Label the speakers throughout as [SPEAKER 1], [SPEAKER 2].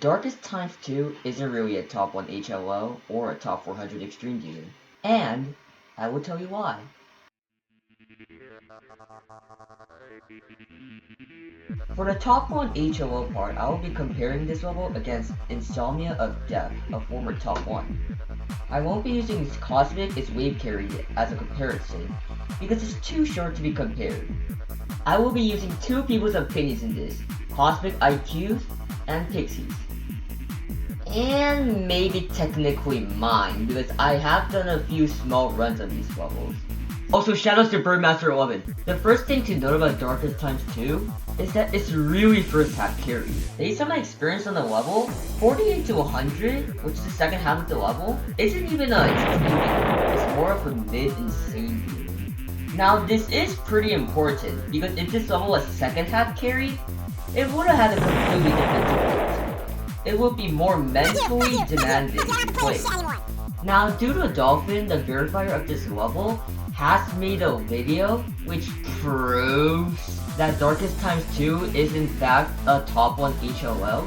[SPEAKER 1] Darkest Times 2 isn't really a top 1 HLL or a top 400 Extreme Demon. And I will tell you why. For the top 1 HLL part, I will be comparing this level against Insomnia of Death, a former top 1. I won't be using Cosmic as Wave Carry as a comparison, because it's too short to be compared. I will be using two people's opinions in this, Cosmic IQs and Pixies. And maybe technically mine, because I have done a few small runs on these levels. Also, shoutouts to Birdmaster11. The first thing to note about Darkest Times 2 is that it's really first half carry. Based on my experience on the level, 48 to 100, which is the second half of the level, isn't even an extreme demon. It's more of a mid-insane demon. Now, this is pretty important, because if this level was second half carry, it would have had a completely different difficulty. It would be more mentally demanding to play. Now, due to Dolphin, the verifier of this level, has made a video which proves that Darkest Times 2 is in fact a top 1 HLL.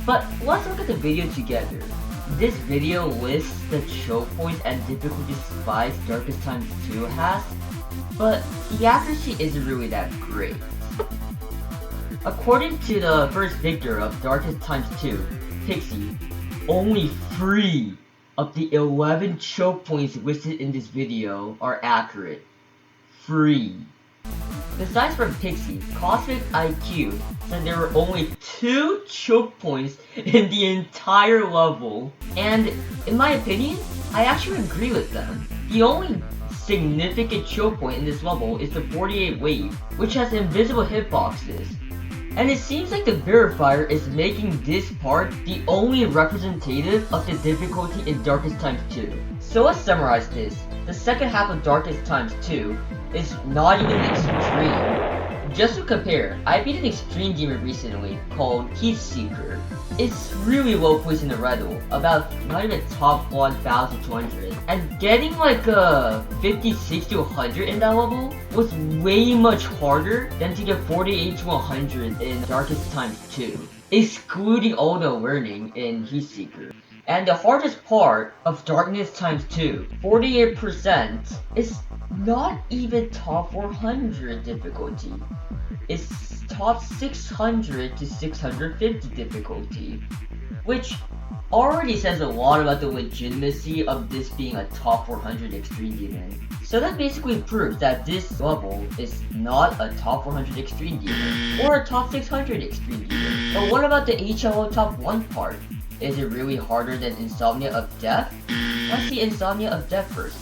[SPEAKER 1] But let's look at the video together. This video lists the choke points and difficulty spikes Darkest Times 2 has, but the accuracy isn't really that great. According to the first victor of Darkest Times 2, Pixie, only 3 of the 11 choke points listed in this video are accurate. 3. Besides from Pixie, Cosmic IQ said there were only 2 choke points in the entire level. And in my opinion, I actually agree with them. The only significant choke point in this level is the 48 wave, which has invisible hitboxes. And it seems like the verifier is making this part the only representative of the difficulty in Darkest Times 2. So let's summarize this. The second half of Darkest Times 2 is not even extreme. Just to compare, I beat an extreme demon recently called Heatseeker. It's really low points in the Riddle, about not even top 1,200. And getting like a 56 to 100 in that level was way much harder than to get 48 to 100 in Darkest Times 2, excluding all the learning in Heatseeker. And the hardest part of Darkest Times 2, 48%, is not even top 400 difficulty. It's top 600 to 650 difficulty, which already says a lot about the legitimacy of this being a top 400 Extreme Demon. So that basically proves that this level is not a top 400 Extreme Demon, or a top 600 Extreme Demon. But what about the HLO top 1 part? Is it really harder than Insomnia of Death? Let's see Insomnia of Death first.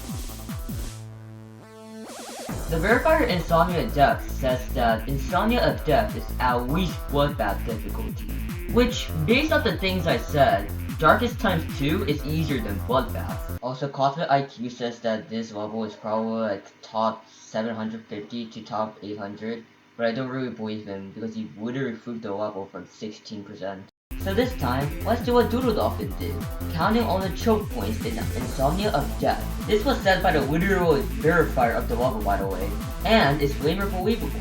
[SPEAKER 1] The verifier Insomnia of Death says that Insomnia of Death is at least Bloodbath difficulty, which, based on the things I said, Darkest Times 2 is easier than Bloodbath. Also, Cosmic IQ says that this level is probably like top 750 to top 800, but I don't really believe him because he literally flipped the level from 16%. So this time, let's do what Doodle Dolphin did, counting all the choke points in Insomnia of Death. This was said by the literal verifier of the level, by the way, and it's way more believable.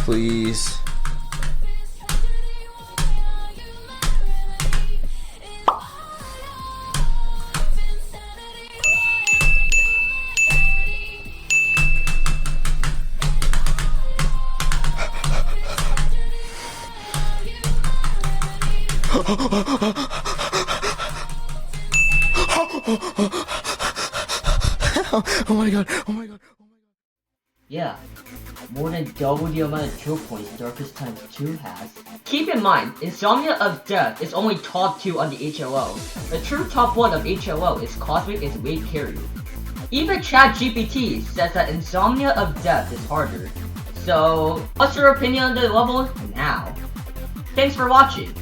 [SPEAKER 2] Please. Oh my god, oh my god, oh my god.
[SPEAKER 1] Yeah, more than double the amount of choke points Darkest Times 2 has. Keep in mind, Insomnia of Death is only top 2 on the HLL. The true top 1 of HLL is Cosmic is Wave Carrier. Even ChatGPT says that Insomnia of Death is harder. So, what's your opinion on the level now? Thanks for watching.